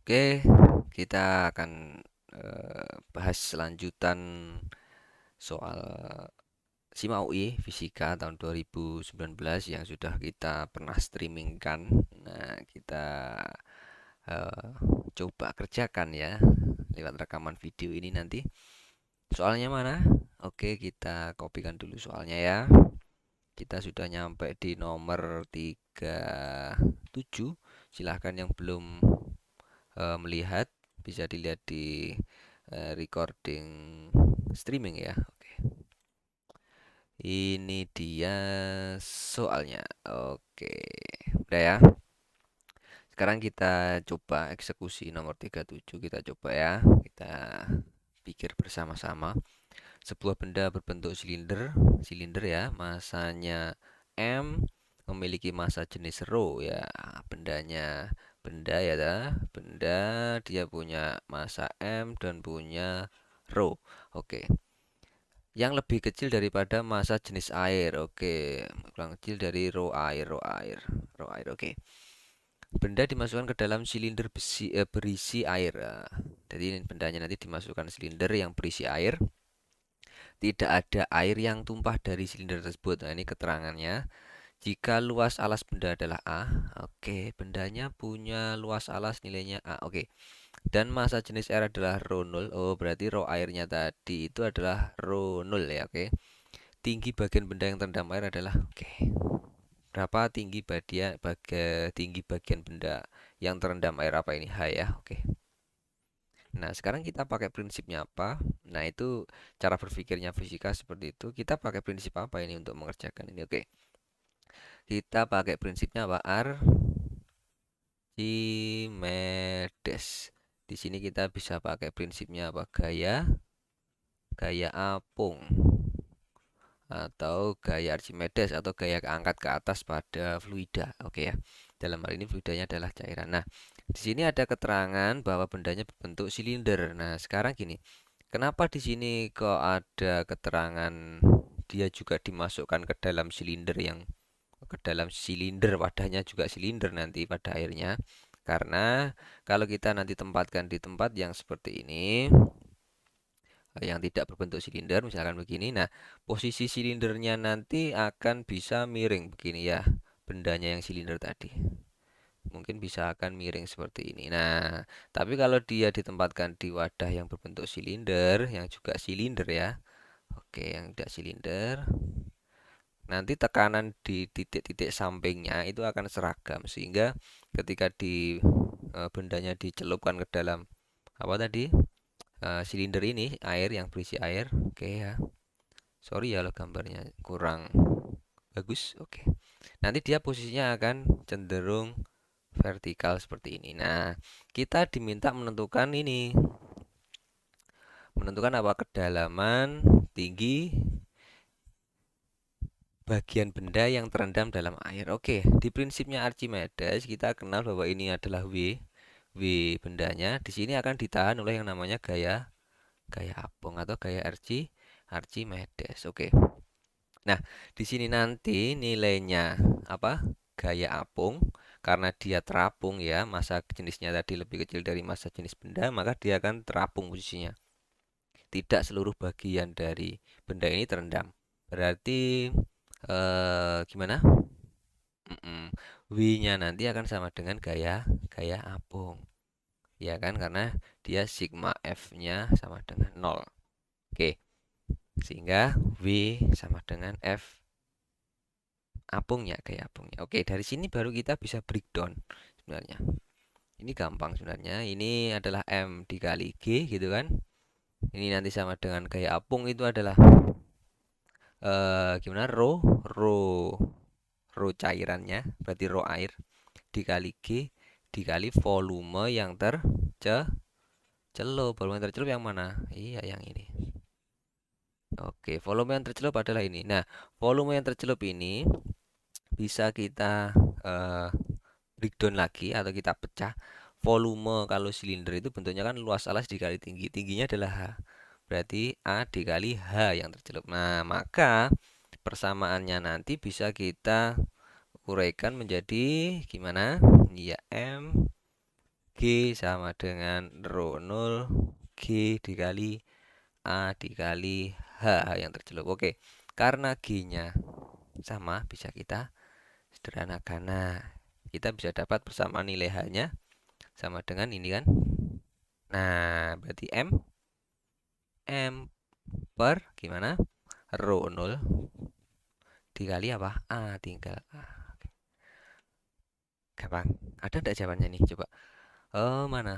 Oke, kita akan bahas lanjutan soal SIMA UI Fisika tahun 2019 yang sudah kita pernah streamingkan. Nah, kita eh, coba kerjakan ya lewat rekaman video ini nanti. Soalnya mana? Oke, kita kopikan dulu soalnya ya. Kita sudah nyampe di nomor 37. Silahkan yang belum melihat bisa dilihat di recording streaming ya. Oke. Ini dia soalnya. Oke. Udah ya. Sekarang kita coba eksekusi nomor 37. Kita coba ya. Kita pikir bersama-sama. Sebuah benda berbentuk silinder, silinder ya, masanya M, memiliki massa jenis rho ya. Bendanya benda ya benda dia punya massa M dan punya rho. Oke. Yang lebih kecil daripada massa jenis air. Oke, kurang kecil dari rho air, rho air, rho air. Oke. Benda dimasukkan ke dalam silinder berisi air. Nah, jadi bendanya nanti dimasukkan silinder yang berisi air. Tidak ada air yang tumpah dari silinder tersebut. Nah, ini keterangannya. Jika luas alas benda adalah A, oke, bendanya punya luas alas nilainya A, oke. Dan massa jenis air adalah rho 0. Oh, berarti rho airnya tadi itu adalah rho 0 ya, oke. Tinggi bagian benda yang terendam air adalah oke. Berapa tinggi bagian benda yang terendam air apa ini? H ya, oke. Nah, sekarang kita pakai prinsipnya apa? Nah, itu cara berpikirnya fisika seperti itu. Kita pakai prinsip apa ini untuk mengerjakan ini? Oke. Kita pakai prinsipnya apa? Archimedes. Di sini kita bisa pakai prinsipnya apa? Gaya apung atau gaya Archimedes atau gaya angkat ke atas pada fluida. Oke ya. Dalam hal ini fluidanya adalah cairan. Nah, di sini ada keterangan bahwa bendanya berbentuk silinder. Nah, sekarang gini. Kenapa di sini kok ada keterangan dia juga dimasukkan ke dalam silinder wadahnya juga silinder nanti pada akhirnya. Karena kalau kita nanti tempatkan di tempat yang seperti ini, yang tidak berbentuk silinder misalkan begini, nah posisi silindernya nanti akan bisa miring begini ya, bendanya yang silinder tadi mungkin bisa akan miring seperti ini. Nah, tapi kalau dia ditempatkan di wadah yang berbentuk silinder, yang juga silinder ya, oke, yang tidak silinder, nanti tekanan di titik-titik sampingnya itu akan seragam sehingga ketika bendanya dicelupkan ke dalam apa tadi, silinder ini, air yang berisi air, oke ya, sorry ya lo gambarnya kurang bagus, oke, nanti dia posisinya akan cenderung vertikal seperti ini. Nah, kita diminta menentukan apa, kedalaman, tinggi bagian benda yang terendam dalam air. Oke, di prinsipnya Archimedes kita kenal bahwa ini adalah W. W bendanya di sini akan ditahan oleh yang namanya gaya gaya apung atau gaya Archimedes. Oke. Nah, di sini nanti nilainya apa? Gaya apung karena dia terapung ya, massa jenisnya tadi lebih kecil dari massa jenis benda, maka dia akan terapung posisinya. Tidak seluruh bagian dari benda ini terendam. Berarti gimana? W-nya nanti akan sama dengan gaya gaya apung. Ya kan, karena dia sigma F-nya sama dengan 0. Oke, sehingga W sama dengan F apungnya, gaya apungnya. Oke, dari sini baru kita bisa breakdown sebenarnya. Ini gampang sebenarnya. Ini adalah M dikali G gitu kan. Ini nanti sama dengan gaya apung itu adalah gimana, rho cairannya, berarti rho air dikali G dikali volume yang tercelup. Volume yang tercelup yang mana? Iya, yang ini. Oke, volume yang tercelup adalah ini. Nah, volume yang tercelup ini bisa kita eh, breakdown lagi atau kita pecah. Volume kalau silinder itu bentuknya kan luas alas dikali tinggi. Tingginya adalah H. Berarti A dikali H yang tercelup. Nah, maka persamaannya nanti bisa kita uraikan menjadi gimana? Ya, M G sama dengan rho 0 G dikali A dikali H yang tercelup. Oke, karena G-nya sama bisa kita sederhanakan. Nah, kita bisa dapat bersama nilai H-nya sama dengan ini kan. Nah, berarti M per gimana? Rho 0 dikali apa? A tinggal A. Gampang. Ada enggak jawabannya nih? Coba. Oh, mana?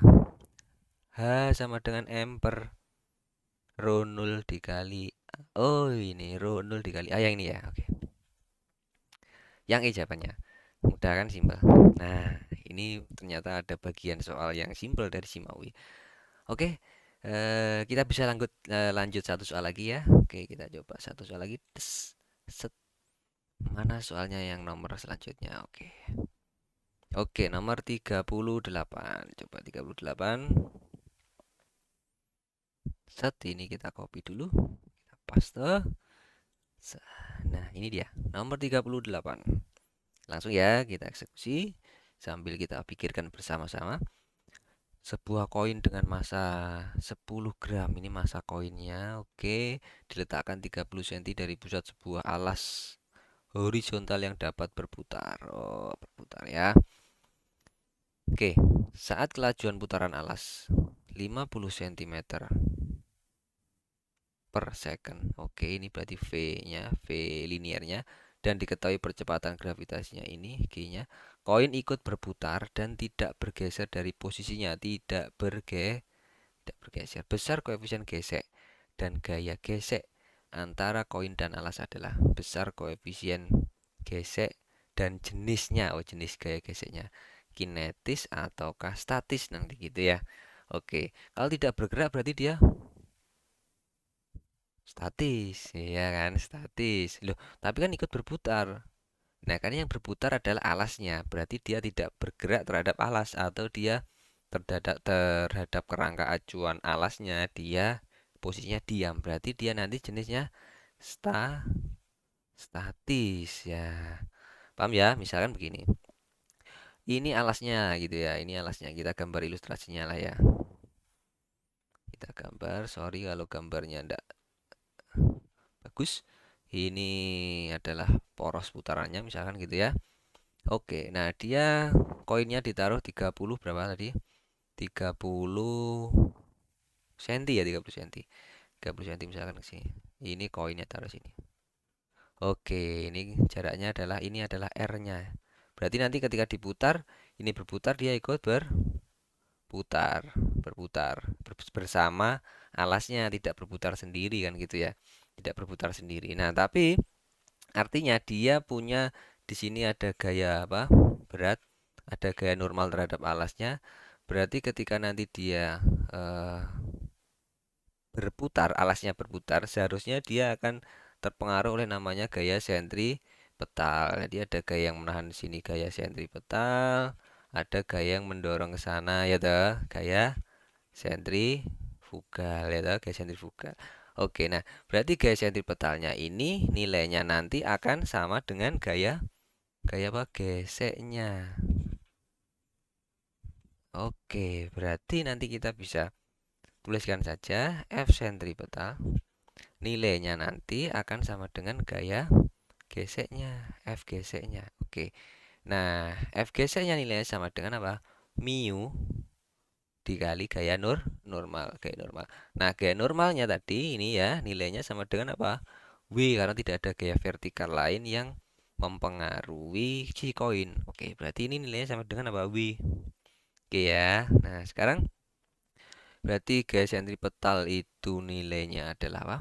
H sama dengan M per rho 0 dikali oh ini rho 0 dikali A yang ini ya. Oke. Yang E jawabannya. Mudah kan, simpel. Nah, ini ternyata ada bagian soal yang simpel dari Simawi. Oke. Kita bisa lanjut satu soal lagi ya. Oke, kita coba satu soal lagi. Set. Mana soalnya yang nomor selanjutnya? Oke. Oke, nomor 38. Coba 38. Set, ini kita copy dulu. Kita paste. Nah, ini dia. Nomor 38. Langsung ya, kita eksekusi sambil kita pikirkan bersama-sama. Sebuah koin dengan massa 10 gram. Ini massa koinnya. Oke, diletakkan 30 cm dari pusat sebuah alas horizontal yang dapat berputar. Oh, berputar ya. Oke, saat kelajuan putaran alas 50 cm per second. Oke, ini berarti V-nya, V linearnya, dan diketahui percepatan gravitasinya ini, G-nya. Koin ikut berputar dan tidak bergeser dari posisinya, tidak bergeser. Besar koefisien gesek dan gaya gesek antara koin dan alas adalah besar koefisien gesek dan jenisnya, oh jenis gaya geseknya, kinetis ataukah statis nanti gitu ya. Oke, kalau tidak bergerak berarti dia statis, ya kan, statis. Loh, tapi kan ikut berputar. Nah, kan yang berputar adalah alasnya, berarti dia tidak bergerak terhadap alas atau dia terhadap kerangka acuan alasnya, dia posisinya diam. Berarti dia nanti jenisnya sta statis ya. Paham ya? Misalkan begini. Ini alasnya gitu ya. Ini alasnya. Kita gambar ilustrasinya lah ya. Kita gambar, sorry kalau gambarnya enggak bagus. Ini adalah poros putarannya misalkan gitu ya. Oke, nah dia koinnya ditaruh 30 berapa tadi? 30 senti ya, 30 senti. 30 senti misalkan ke sini. Ini koinnya taruh sini. Oke, ini jaraknya adalah ini adalah R-nya. Berarti nanti ketika diputar, ini berputar dia ikut berputar, berputar bersama alasnya, tidak berputar sendiri kan gitu ya. Tidak berputar sendiri. Nah, tapi artinya dia punya di sini ada gaya apa? Berat, ada gaya normal terhadap alasnya. Berarti ketika nanti dia eh, berputar, alasnya berputar, seharusnya dia akan terpengaruh oleh namanya gaya sentripetal. Jadi ada gaya yang menahan di sini gaya sentripetal, ada gaya yang mendorong ke sana ya toh, gaya sentrifugal ya toh, gaya sentrifugal. Oke, nah berarti gaya sentripetalnya ini nilainya nanti akan sama dengan gaya gaya apa? Geseknya. Oke, berarti nanti kita bisa tuliskan saja F sentripetal nilainya nanti akan sama dengan gaya geseknya, F geseknya. Oke. Nah, F geseknya nilainya sama dengan apa? Mu dikali gaya normal, gaya normal. Nah, gaya normalnya tadi ini ya, nilainya sama dengan apa? W karena tidak ada gaya vertikal lain yang mempengaruhi si koin. Oke, berarti ini nilainya sama dengan apa? W. Oke ya. Nah, sekarang berarti gaya sentripetal itu nilainya adalah apa?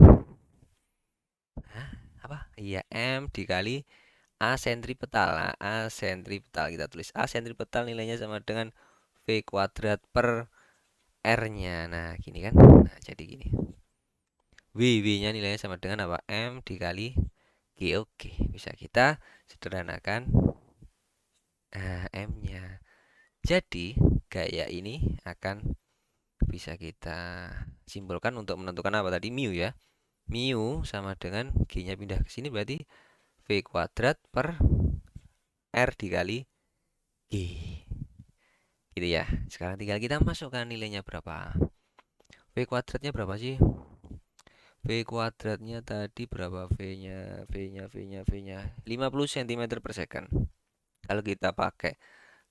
Hah? Apa? Iya, M dikali A sentripetal. Nah, A sentripetal kita tulis A sentripetal nilainya sama dengan V kuadrat per R-nya. Nah, gini kan? Nah, jadi gini. W-nya nilainya sama dengan apa? M dikali G. Oke, bisa kita sederhanakan M-nya. Jadi, gaya ini akan bisa kita simpulkan untuk menentukan apa tadi? Mu ya. Mu sama dengan G-nya pindah ke sini berarti V kuadrat per R dikali G. Gitu ya. Sekarang tinggal kita masukkan nilainya berapa. V kuadratnya berapa sih? V kuadratnya tadi berapa V-nya? V-nya 50 cm per second. Kalau kita pakai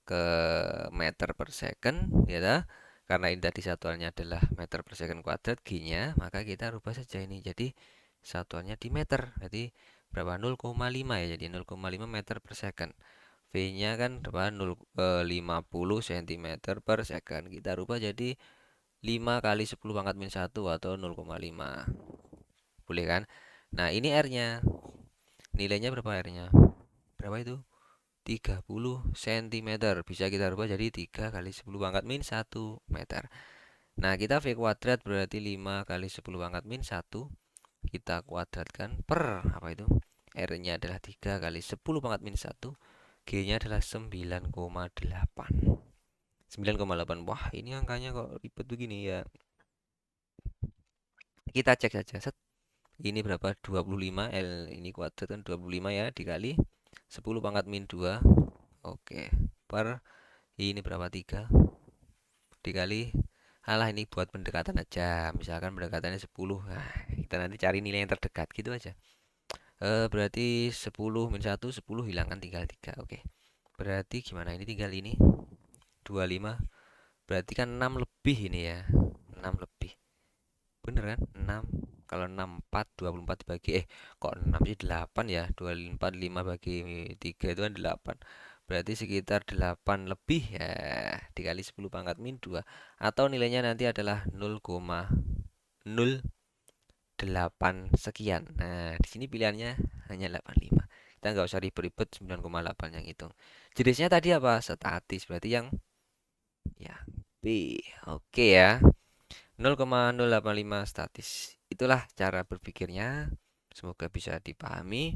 ke meter per second, ya dah. Karena ini tadi satuannya adalah meter per second kuadrat, G-nya, maka kita rubah saja ini. Jadi satuannya di meter. Jadi berapa? 0,5 ya. Jadi 0,5 meter per second. V-nya kan berapa? 50 cm per second. Kita rubah jadi 5 kali 10 pangkat min 1 atau 0,5. Boleh kan? Nah, ini R-nya. Nilainya berapa R-nya? Berapa itu? 30 cm. Bisa kita rubah jadi 3 kali 10 pangkat min 1 meter. Nah, kita V kuadrat berarti 5 kali 10 pangkat min 1. Kita kuadratkan per apa itu? R-nya adalah 3 kali 10 pangkat min 1. G-nya adalah 9,8. 9,8. Wah, ini angkanya kok ribet begini ya. Kita cek saja. Set. Ini berapa? 25. L ini kuadrat kan 25 ya, dikali 10 pangkat min 2. Oke. Per ini berapa? 3 dikali, alah ini buat pendekatan aja. Misalkan pendekatannya 10. Nah, kita nanti cari nilai yang terdekat gitu aja. Berarti 10 min 1, 10 hilangkan tinggal 3. Oke. Berarti gimana? Ini tinggal ini 25. Berarti kan 6 lebih ini ya. 6 lebih. Bener kan? 6. Kalau 6 4 24 dibagi kok 6 sih 8 ya. 24 5 bagi 3 itu kan 8. Berarti sekitar 8 lebih ya, dikali 10 pangkat min 2 atau nilainya nanti adalah 0,08 sekian. Nah, di sini pilihannya hanya 85. Kita nggak usah ribet-ribet 9,8 yang hitung. Jenisnya tadi apa? Statis. Berarti yang ya B. Oke ya. 0,085 statis. Itulah cara berpikirnya. Semoga bisa dipahami.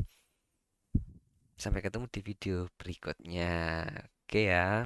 Sampai ketemu di video berikutnya. Oke ya.